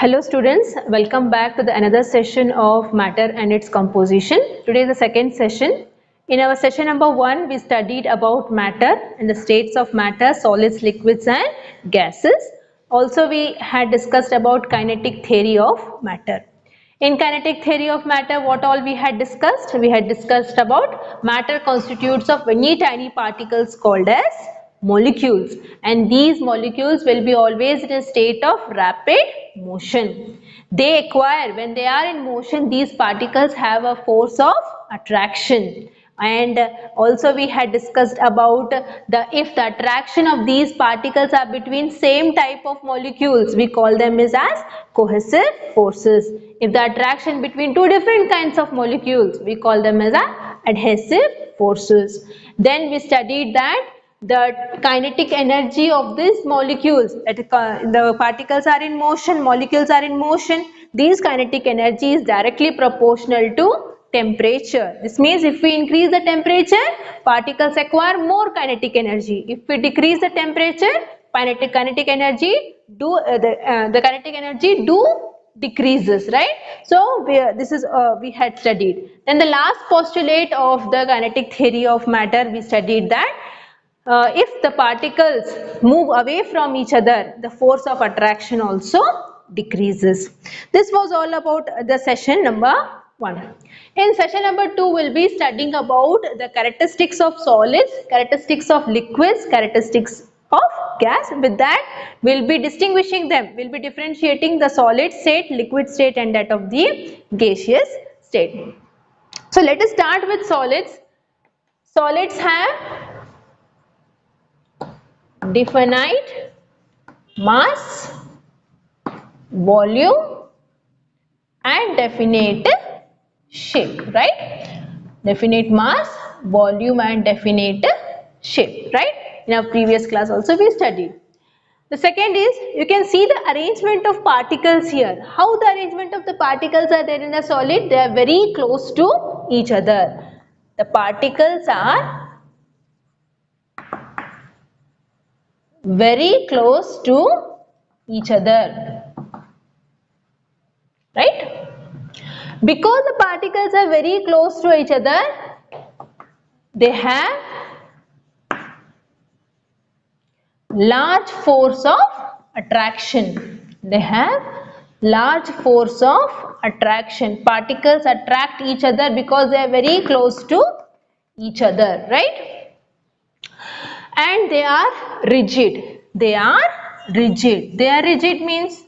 Hello students, welcome back to the another session of matter and its composition. Today is the second session. In our session number 1, we studied about matter and the states of matter, solids, liquids and gases. Also we had discussed about kinetic theory of matter. In kinetic theory of matter, what all we had discussed? We had discussed about matter constitutes of many tiny particles called as molecules, and these molecules will be always in a state of rapid motion. They acquire, when they are in motion, these particles have a force of attraction. And also we had discussed about if the attraction of these particles are between same type of molecules, we call them as cohesive forces. If the attraction between two different kinds of molecules, we call them as adhesive forces. Then we studied that the kinetic energy of these molecules, the particles are in motion, molecules are in motion, these kinetic energy is directly proportional to temperature. This means if we increase the temperature, particles acquire more kinetic energy. If we decrease the temperature, kinetic energy decreases, right? So we had studied. Then the last postulate of the kinetic theory of matter, we studied that if the particles move away from each other, the force of attraction also decreases. This was all about the session number 1. In session number 2, we'll be studying about the characteristics of solids, characteristics of liquids, characteristics of gas. With that, we'll be distinguishing them. We'll be differentiating the solid state, liquid state and that of the gaseous state. So let us start with solids. Solids have definite mass, volume and definite shape, right? Definite mass, volume and definite shape, right? In our previous class also we studied. The second is, you can see the arrangement of particles here. How the arrangement of the particles are there in a solid? They are very close to each other. The particles are very close to each other, right? Because the particles are very close to each other, they have large force of attraction. They have large force of attraction. Particles attract each other because they are very close to each other, right? And they are rigid. They are rigid. They are rigid means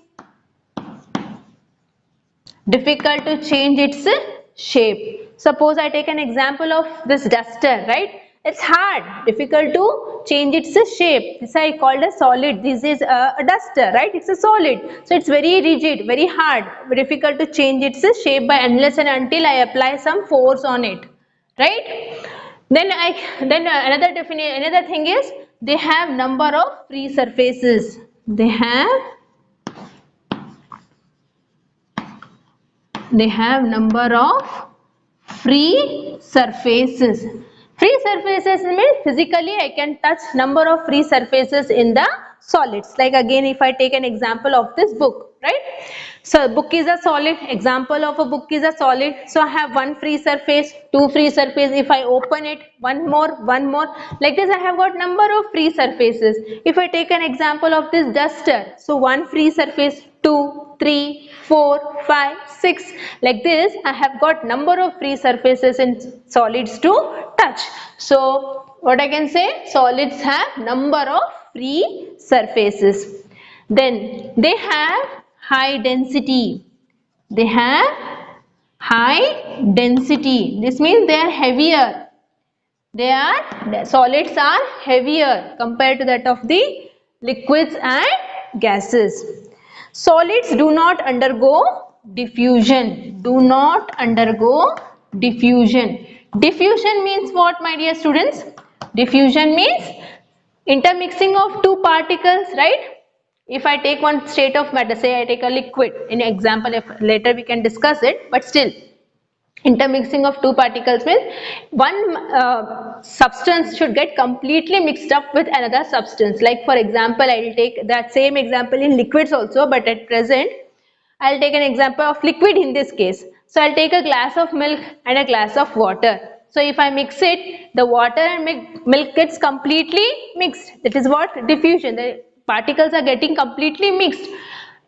difficult to change its shape. Suppose I take an example of this duster, right? It's hard, difficult to change its shape. This I called a solid. This is a duster, right? It's a solid. So it's very rigid, very hard, difficult to change its shape by unless and until I apply some force on it, right? Then another thing is they have number of free surfaces. They have number of free surfaces. Free surfaces means physically I can touch number of free surfaces in the solids. Like again, if I take an example of this book, right? So book is a solid. Example of a book is a solid. So I have one free surface, two free surface. If I open it, one more. Like this I have got number of free surfaces. If I take an example of this duster, so one free surface, 2, 3, 4, 5, 6. Like this I have got number of free surfaces in solids to touch. So what I can say, solids have number of free surfaces. Then they have high density. They have high density. This means they are heavier. Solids are heavier compared to that of the liquids and gases. Solids do not undergo diffusion. Do not undergo diffusion. Diffusion means what, my dear students? Diffusion means intermixing of two particles, right? If I take one state of matter, say I take a liquid, in example, if later we can discuss it, but still, intermixing of two particles means one substance should get completely mixed up with another substance. Like for example, I will take that same example in liquids also, but at present I'll take an example of liquid in this case. So I'll take a glass of milk and a glass of water. So if I mix it, the water and milk gets completely mixed. That is what diffusion. The particles are getting completely mixed.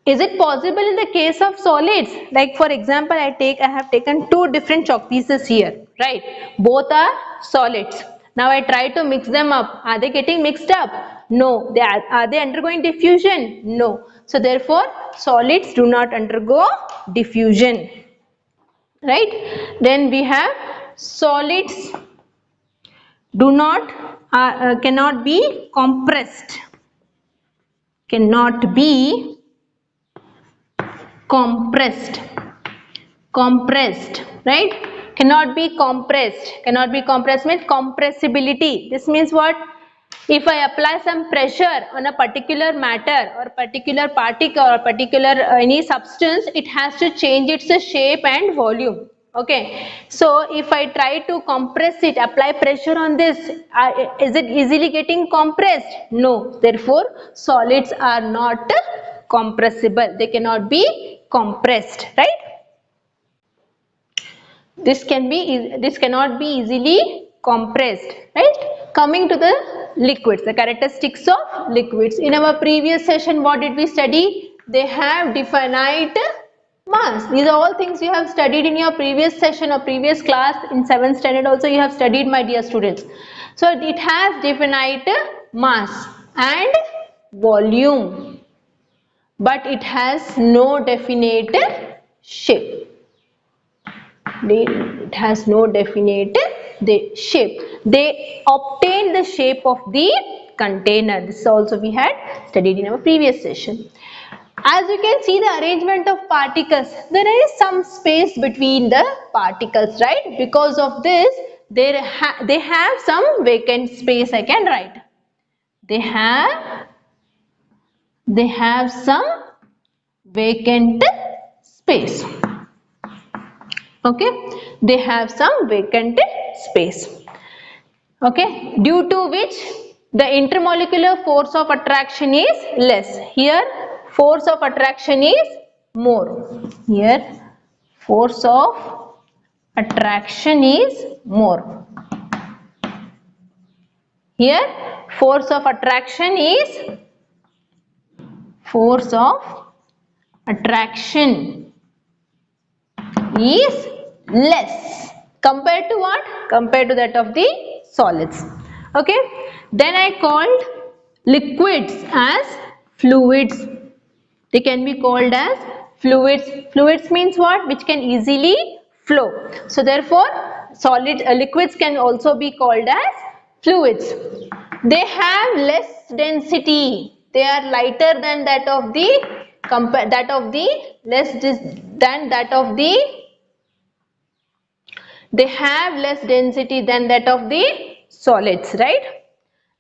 Is it possible in the case of solids? Like for example, I have taken two different chalk pieces here, right? Both are solids. Now I try to mix them up. Are they getting mixed up? No. Are they undergoing diffusion? No. So therefore, solids do not undergo diffusion, right? Then we have solids do not cannot be compressed. Cannot be compressed. Compressed, right? Cannot be compressed. Cannot be compressed means compressibility. This means what? If I apply some pressure on a particular matter or particular particle or particular any substance, it has to change its shape and volume. Okay, so if I try to compress it, apply pressure on this, is it easily getting compressed? No. Therefore, solids are not compressible. They cannot be compressed, right? This cannot be easily compressed, right? Coming to the liquids, the characteristics of liquids. In our previous session, what did we study? They have definite mass. These are all things you have studied in your previous session or previous class. In 7th standard also you have studied, my dear students. So it has definite mass and volume, but it has no definite shape. It has no definite shape. They obtain the shape of the container. This also we had studied in our previous session. As you can see the arrangement of particles, there is some space between the particles, right? Because of this, they have some vacant space, I can write. They have some vacant space. Okay, they have some vacant space. Okay, due to which the intermolecular force of attraction is less. Here force of attraction is more. Here force of attraction is more. Here force of attraction is less compared to what? Compared to that of the solids. Okay, then I called liquids as fluids. They can be called as fluids. Fluids means what? Which can easily flow. So therefore liquids can also be called as fluids. They have less density. They are lighter than that of the they have less density than that of the solids, right?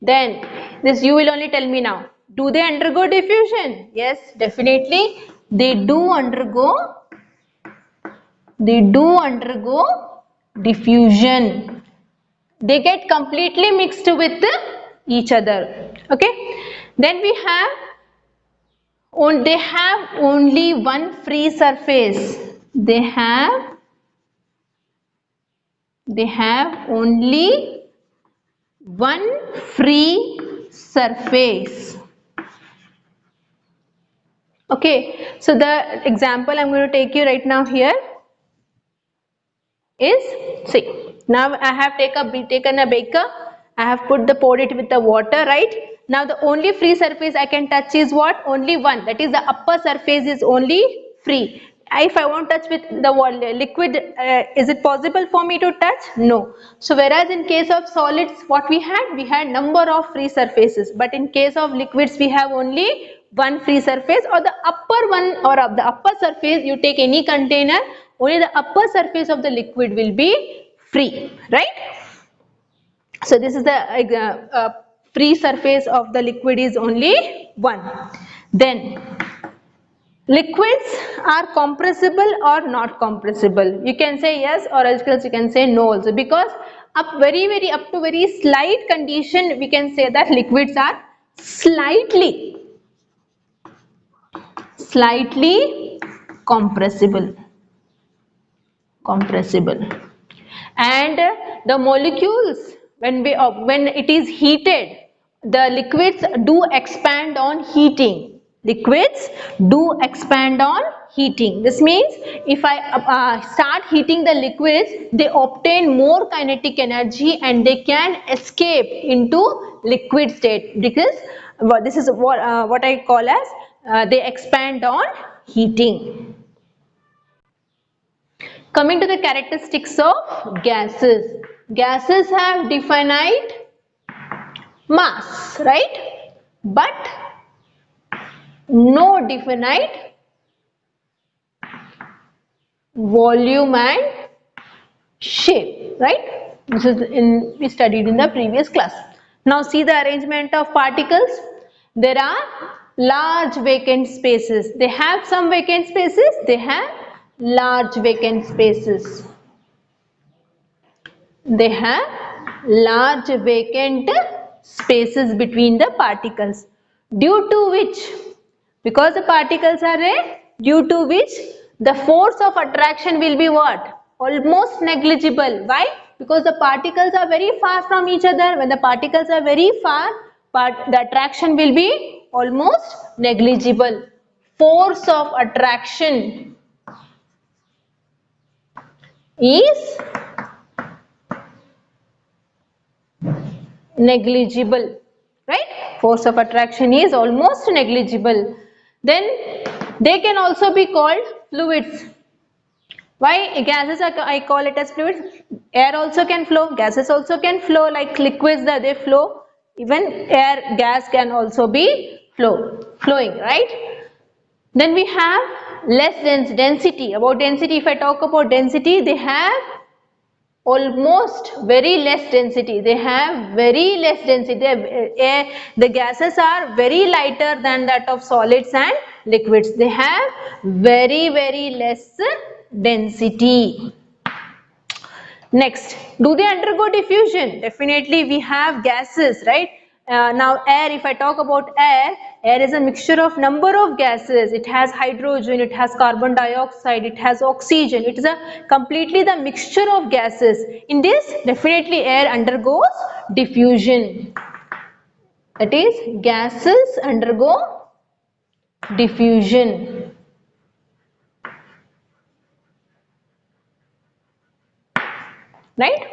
Then this you will only tell me now. Do they undergo diffusion? Yes, definitely they do undergo diffusion. They get completely mixed with each other. Okay. Then we have they have only one free surface. They have only one free surface. Okay, so the example I'm going to take you right now here is, see, now I have taken a beaker, I have poured it with the water, right? Now the only free surface I can touch is what? Only one, that is the upper surface is only free. If I want to touch with the liquid, is it possible for me to touch? No. So whereas in case of solids, what we had number of free surfaces, but in case of liquids we have only one free surface, or the upper one, or of the upper surface. You take any container, only the upper surface of the liquid will be free, right? So this is the free surface of the liquid is only one. Then liquids are compressible or not compressible? You can say yes, or else you can say no also, because up to very slight condition we can say that liquids are slightly compressible. And the molecules, when it is heated, the liquids do expand on heating. This means if I start heating the liquids, they obtain more kinetic energy and they can escape into liquid state, because this is what I call as they expand on heating. Coming to the characteristics of gases. Gases have definite mass, right? But no definite volume and shape, right? This is we studied in the previous class. Now see the arrangement of particles. There are large vacant spaces. They have some vacant spaces. They have large vacant spaces. They have large vacant spaces between the particles, due to which, because the particles are there, due to which the force of attraction will be what? Almost negligible. Why? Because the particles are very far from each other. When the particles are very far, the attraction will be almost negligible. Force of attraction is negligible, right? Force of attraction is almost negligible. Then they can also be called fluids. Why gases are, I call it as fluids? Air also can flow, gases also can flow, like liquids that they flow. Even gas can also be flowing, right? Then we have less density. About density, if I talk about density, they have almost very less density. They have very less density. The gases are very lighter than that of solids and liquids. They have very less density. Next, do they undergo diffusion? Definitely we have gases, right? Now air, if I talk about air is a mixture of number of gases. It has hydrogen, it has carbon dioxide, it has oxygen. It is completely the mixture of gases. In this, definitely air undergoes diffusion. That is, gases undergo diffusion. Right?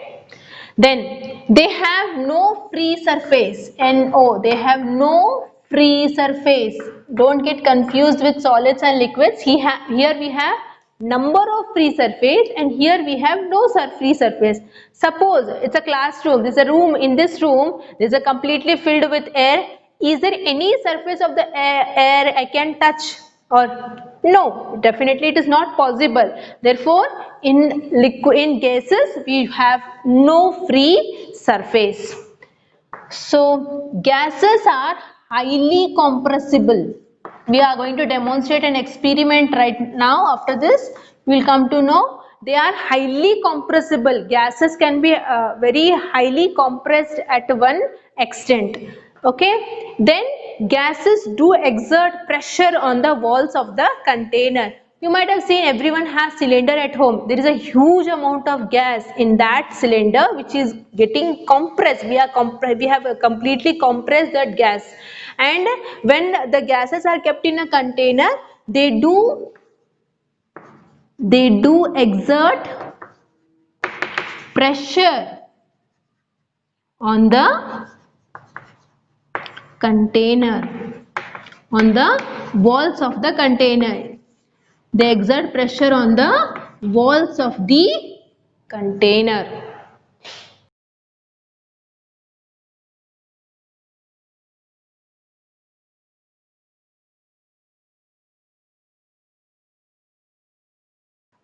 Then they have no free surface. NO, they have no free surface. Don't get confused with solids and liquids. Here we have number of free surface and here we have no free surface. Suppose it's a classroom, there's a room, in this room there's a completely filled with air. Is there any surface of the air I can touch? Or no, definitely it is not possible. Therefore, in gases we have no free surface. So gases are highly compressible. We are going to demonstrate an experiment right now. After this, we will come to know they are highly compressible. Gases can be very highly compressed at one extent. Okay, then gases do exert pressure on the walls of the container. You might have seen everyone has cylinder at home. There is a huge amount of gas in that cylinder which is getting compressed. We have completely compressed that gas. And when the gases are kept in a container, they do exert pressure on the container, on the walls of the container. They exert pressure on the walls of the container.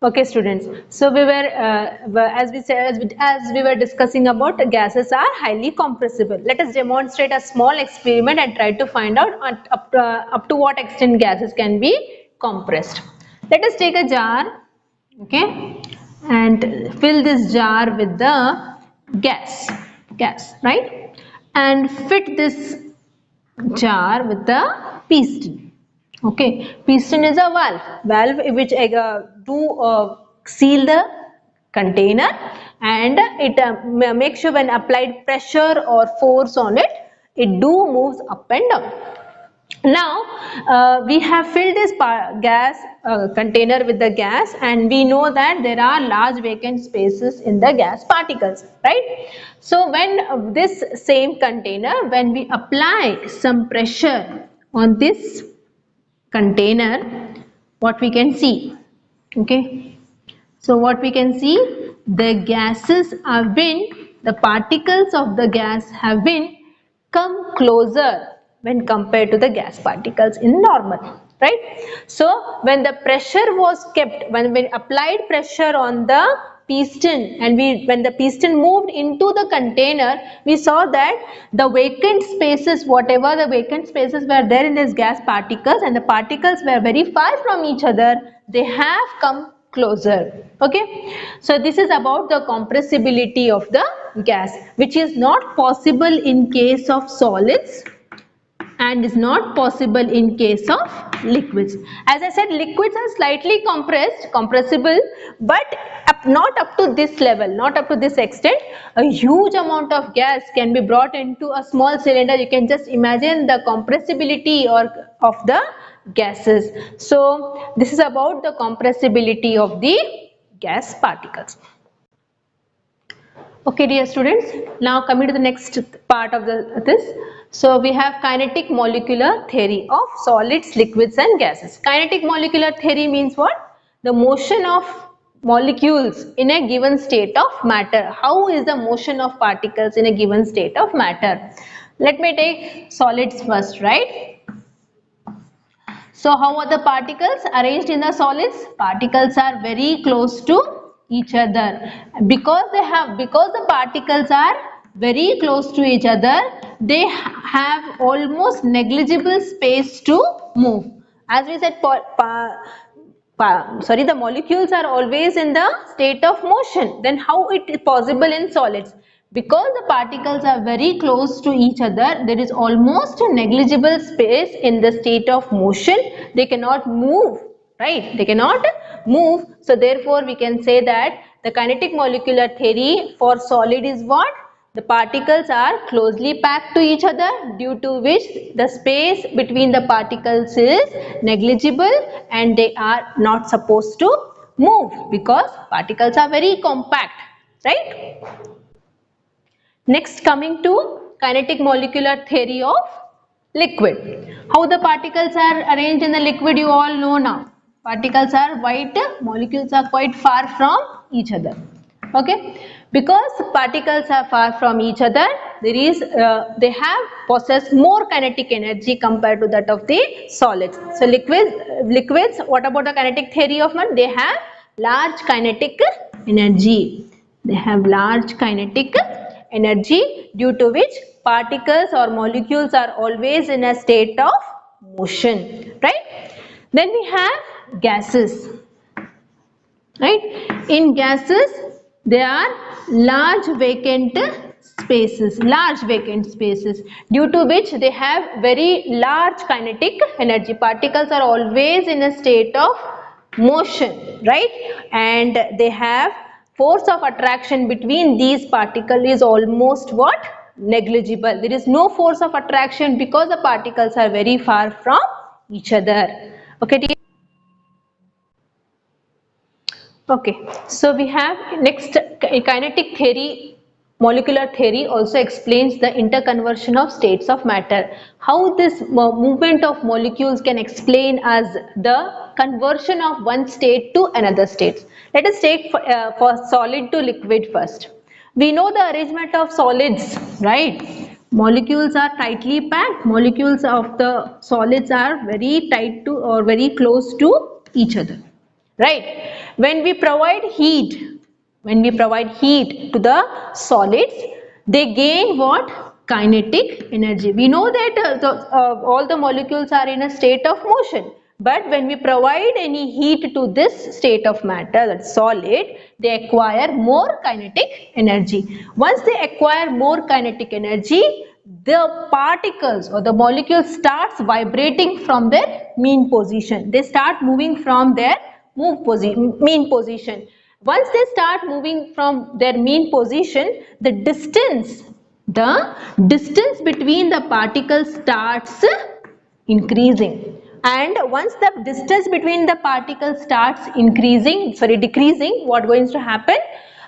Okay, students. So we were, as we were discussing about, gases are highly compressible. Let us demonstrate a small experiment and try to find out up to what extent gases can be compressed. Let us take a jar, okay, and fill this jar with the gas, right, and fit this jar with the piston. Okay, piston is a valve which seal the container, and it makes sure when applied pressure or force on it, it moves up and down. Now we have filled this gas container with the gas, and we know that there are large vacant spaces in the gas particles, right? So when this same container, when we apply some pressure on this container, what we can see, okay, so what we can see, the gases have been, the particles of the gas have been come closer when compared to the gas particles in normal, right? So when the pressure was kept, when we applied pressure on the piston, and when the piston moved into the container, we saw that the vacant spaces, whatever the vacant spaces were there in these gas particles, and the particles were very far from each other, they have come closer. Okay, so this is about the compressibility of the gas, which is not possible in case of solids and is not possible in case of liquids. As I said, liquids are slightly compressible, but not up to this level, not up to this extent. A huge amount of gas can be brought into a small cylinder. You can just imagine the compressibility of the gases. So this is about the compressibility of the gas particles. Okay, dear students, now coming to the next part of this. So we have kinetic molecular theory of solids, liquids and gases. Kinetic molecular theory means what? The motion of molecules in a given state of matter. How is the motion of particles in a given state of matter? Let me take solids first, right? So how are the particles arranged in the solids? Particles are very close to each other. Because the particles are very close to each other, they have almost negligible space to move. As we said, the molecules are always in the state of motion. Then how it is possible in solids? Because the particles are very close to each other, there is almost a negligible space in the state of motion. They cannot move, right? They cannot move. So therefore we can say that the kinetic molecular theory for solid is what? The particles are closely packed to each other, due to which the space between the particles is negligible and they are not supposed to move because particles are very compact, right? Next, coming to kinetic molecular theory of liquid. How the particles are arranged in the liquid you all know now. Particles are white, molecules are quite far from each other. Okay, because particles are far from each other, they possess more kinetic energy compared to that of the solids. So liquids, what about the kinetic theory of matter? They have large kinetic energy. They have large kinetic energy, due to which particles or molecules are always in a state of motion, right? Then we have gases, right? In gases, there are large vacant spaces, due to which they have very large kinetic energy. Particles are always in a state of motion, right? And they have force of attraction between these particles is almost what? Negligible. There is no force of attraction because the particles are very far from each other. Okay. Okay, so we have next kinetic theory, molecular theory also explains the interconversion of states of matter. How this movement of molecules can explain as the conversion of one state to another state. Let us take for solid to liquid first. We know the arrangement of solids, right? Molecules are tightly packed. Molecules of the solids are very tight to or very close to each other, right? When we provide heat to the solids, they gain what? Kinetic energy. We know that all the molecules are in a state of motion, but when we provide any heat to this state of matter, that solid, they acquire more kinetic energy. Once they acquire more kinetic energy, the particles or the molecules starts vibrating from their mean position. They start moving from their mean position. Once they start moving from their mean position, the distance between the particles starts increasing, and once the distance between the particles starts decreasing, what going to happen?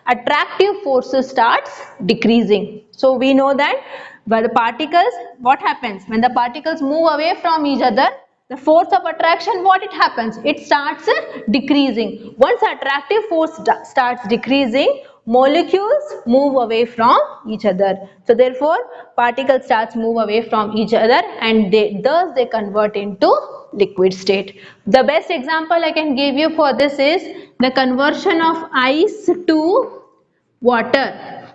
Attractive forces starts decreasing. So we know that by the particles, what happens when the particles move away from each other? The force of attraction, what it happens? It starts decreasing. Once attractive force starts decreasing, molecules move away from each other. So therefore, particles starts move away from each other, and thus they convert into liquid state. The best example I can give you for this is the conversion of ice to water,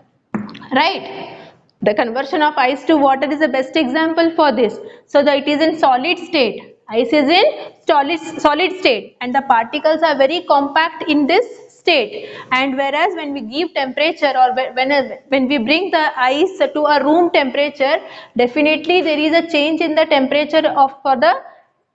right? The conversion of ice to water is the best example for this. So it is in solid state. Ice is in solid state, and the particles are very compact in this state. And whereas when we give temperature, or when we bring the ice to a room temperature, definitely there is a change in the temperature for the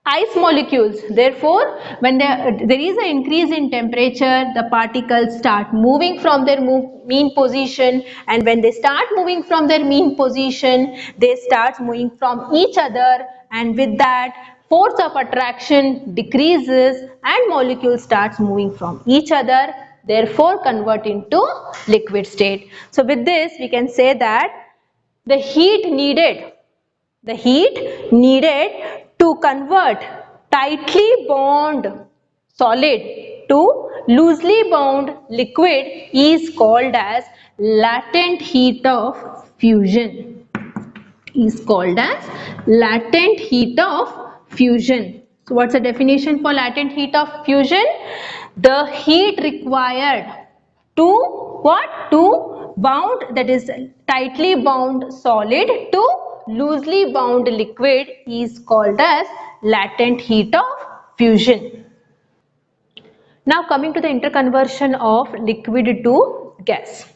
ice molecules. Therefore, when there is an increase in temperature, the particles start moving from their mean position, and when they start moving from their mean position, they start moving from each other, and with that, force of attraction decreases and molecules starts moving from each other, therefore convert into liquid state. So with this, we can say that the heat needed to convert tightly bound solid to loosely bound liquid is called as latent heat of fusion. So what's the definition for latent heat of fusion? The heat required to what? To bound, that is tightly bound solid to loosely bound liquid, is called as latent heat of fusion. Now coming to the interconversion of liquid to gas.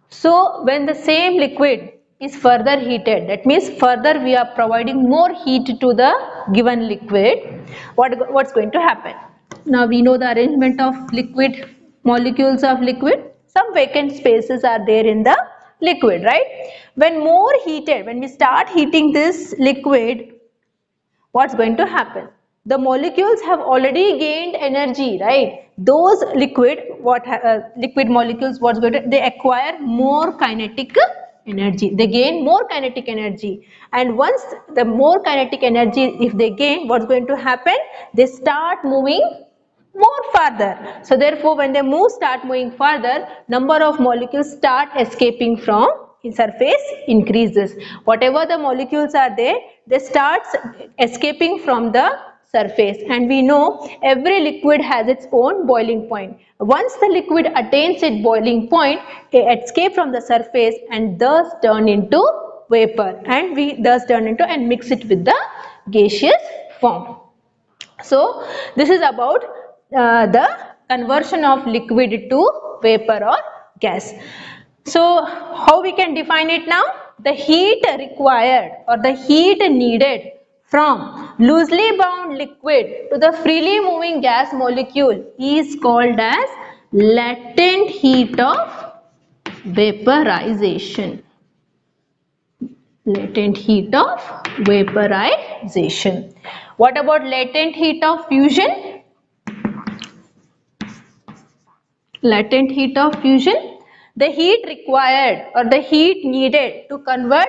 So when the same liquid is further heated, that means further we are providing more heat to the given liquid, what's going to happen? Now we know the arrangement of liquid, molecules of liquid. Some vacant spaces are there in the liquid, right? When we start heating this liquid, what's going to happen? The molecules have already gained energy, right? Those liquid molecules, what's going to, they acquire more kinetic energy. They gain more kinetic energy, and once the more kinetic energy, if they gain, what's going to happen? They start moving more further. So therefore, when they start moving further, number of molecules start escaping from surface increases. Whatever the molecules are there, they start escaping from the surface, and we know every liquid has its own boiling point. Once the liquid attains its boiling point, it escapes from the surface and thus turn into vapor, and we thus turn into and mix it with the gaseous form. So this is about the conversion of liquid to vapor or gas. So how we can define it now? The heat required or the heat needed from loosely bound liquid to the freely moving gas molecule is called as latent heat of vaporization. Latent heat of vaporization. What about latent heat of fusion? Latent heat of fusion. The heat required or the heat needed to convert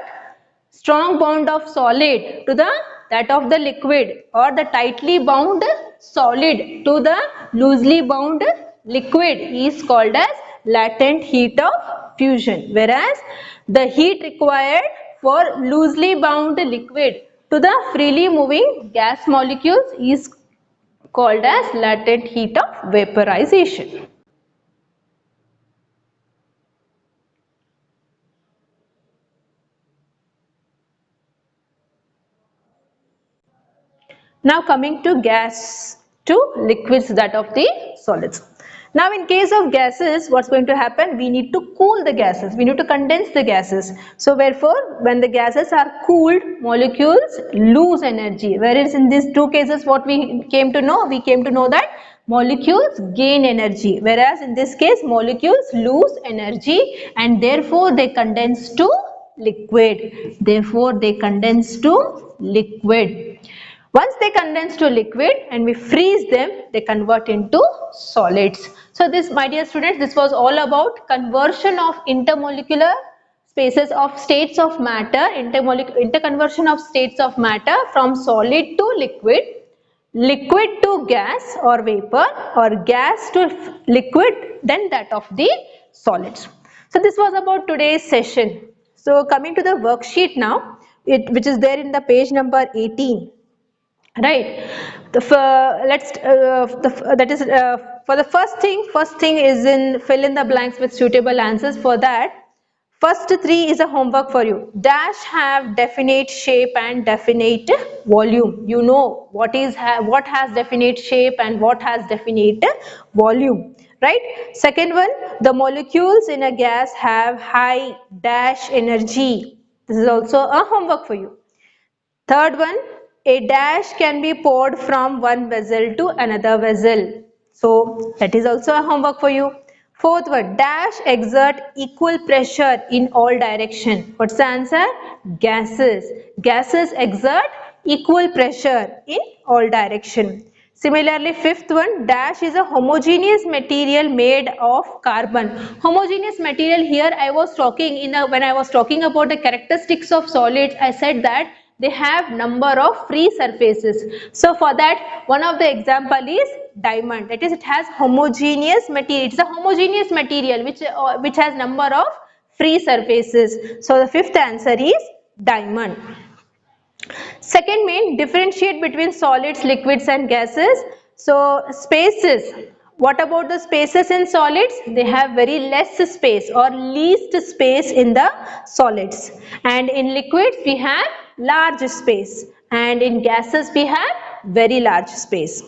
strong bond of solid to that of the liquid, or the tightly bound solid to the loosely bound liquid, is called as latent heat of fusion. Whereas the heat required for loosely bound liquid to the freely moving gas molecules is called as latent heat of vaporization. Now coming to gas to liquids, that of the solids. Now in case of gases, what's going to happen? We need to cool the gases, we need to condense the gases. So therefore, when the gases are cooled, molecules lose energy. Whereas in these two cases, what we came to know? We came to know that molecules gain energy, whereas in this case molecules lose energy and therefore they condense to liquid. Therefore they condense to liquid. Once they condense to liquid and we freeze them, they convert into solids. So this, my dear students, this was all about conversion of intermolecular spaces of states of matter, interconversion of states of matter from solid to liquid, liquid to gas or vapor, or gas to liquid, then that of the solids. So this was about today's session. So coming to the worksheet now, which is there in the page number 18. Right. For the first thing is in fill in the blanks with suitable answers. For that, first three is a homework for you. Dash have definite shape and definite volume. You know what has definite shape and what has definite volume. Right. Second one, the molecules in a gas have high dash energy. This is also a homework for you. Third one, a dash can be poured from one vessel to another vessel. So that is also a homework for you. Fourth one, dash exert equal pressure in all direction. What's the answer? Gases. Gases exert equal pressure in all direction. Similarly, fifth one, dash is a homogeneous material made of carbon. Homogeneous material, here I was talking when I was talking about the characteristics of solids, I said that they have number of free surfaces. So for that, one of the example is diamond. That is, it has homogeneous material. It's a homogeneous material which has number of free surfaces. So the fifth answer is diamond. Second main, differentiate between solids, liquids and gases. So spaces. What about the spaces in solids? They have very less space or least space in the solids. And in liquids we have large space. And in gases we have very large space.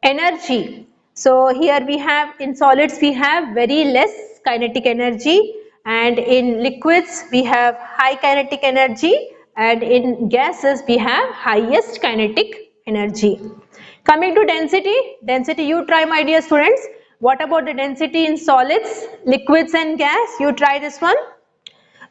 Energy. So here we have, in solids we have very less kinetic energy, and in liquids we have high kinetic energy, and in gases we have highest kinetic energy. Coming to density, you try, my dear students. What about the density in solids, liquids and gas? You try this one.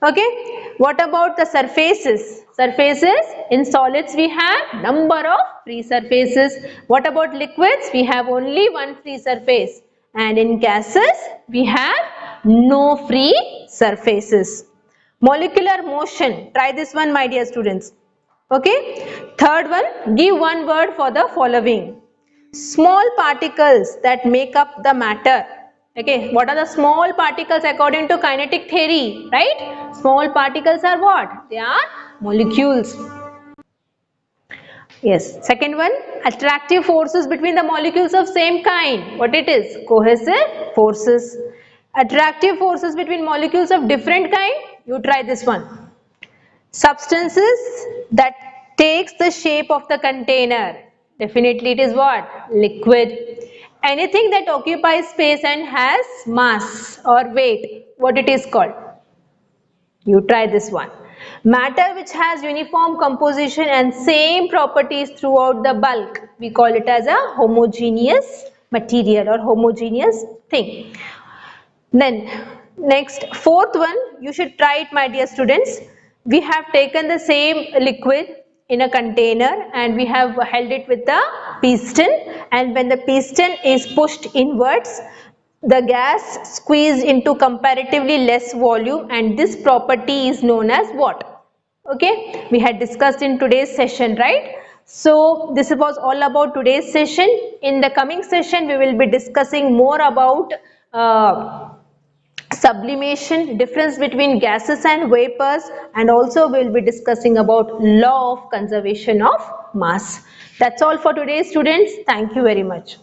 Okay, what about the surfaces? Surfaces, in solids we have number of free surfaces. What about liquids? We have only one free surface. And in gases we have no free surfaces. Molecular motion, try this one, my dear students. Okay, third one, give one word for the following. Small particles that make up the matter. Okay, what are the small particles according to kinetic theory, right? Small particles are what? They are molecules. Yes, second one, attractive forces between the molecules of same kind. What it is? Cohesive forces. Attractive forces between molecules of different kind. You try this one. Substances that takes the shape of the container. Definitely it is what? Liquid. Anything that occupies space and has mass or weight, what it is called? You try this one. Matter which has uniform composition and same properties throughout the bulk, we call it as a homogeneous material or homogeneous thing. Then next, fourth one, you should try it, my dear students. We have taken the same liquid in a container and we have held it with the piston, and when the piston is pushed inwards, the gas squeezed into comparatively less volume, and this property is known as what? Okay, we had discussed in today's session, right? So this was all about today's session. In the coming session, we will be discussing more about sublimation, difference between gases and vapors, and also we will be discussing about law of conservation of mass. That's all for today, students. Thank you very much.